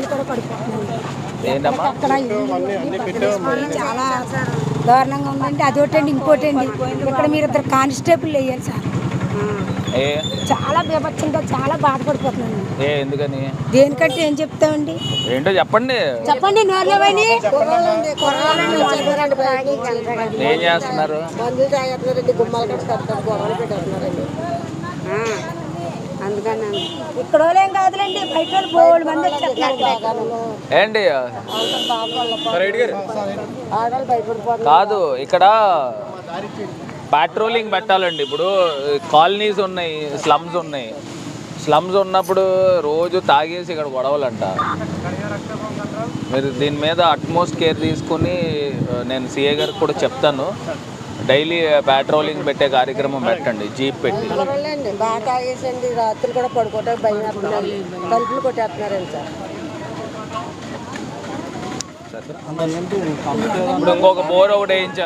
పిల్లలు కూడా పడిపోతున్నాయి. ఏంటమ్మా అక్కడ చాలా దారుణంగా ఉందండి. అదొకటండి, ఇంకోటండి ఇక్కడ మీరు ఇద్దరు కానిస్టేబుల్ వేయాలి సార్. చాలా బీభత్సంగా చాలా బాధపడిపోతున్నాను. ఎందుకని? దేనికంటే ఏం చెప్తామండి? ఏంటో చెప్పండి. చెప్పండి. నోర్లేవని ఏం చేస్తున్నారు? అందుకని ఇక్కడ వాళ్ళేం కాదులేండి, బయట వాళ్ళు బోల్డ్ మంది ఏంటి కాదు, ఇక్కడ పెట్రోలింగ్ పెట్టాలండి. ఇప్పుడు కాలనీస్ ఉన్నాయి, స్లమ్స్ ఉన్నాయి. స్లమ్స్ ఉన్నప్పుడు రోజు తాగేసి ఇక్కడ గొడవలంట. మీరు దీని మీద అట్మోస్ట్ కేర్ తీసుకుని నేను సిఏ గారికి కూడా చెప్తాను. డైలీ పెట్రోలింగ్ పెట్టే కార్యక్రమం పెట్టండి, జీప్ పెట్టి. బాగా తాగేసండి, రాత్రులు కూడా పడుకోవటానికి భయం, తలుపులు కొట్టేస్తున్నారండి సార్. ఇప్పుడు ఇంకొక బోర్ ఒకటి వేయించారు.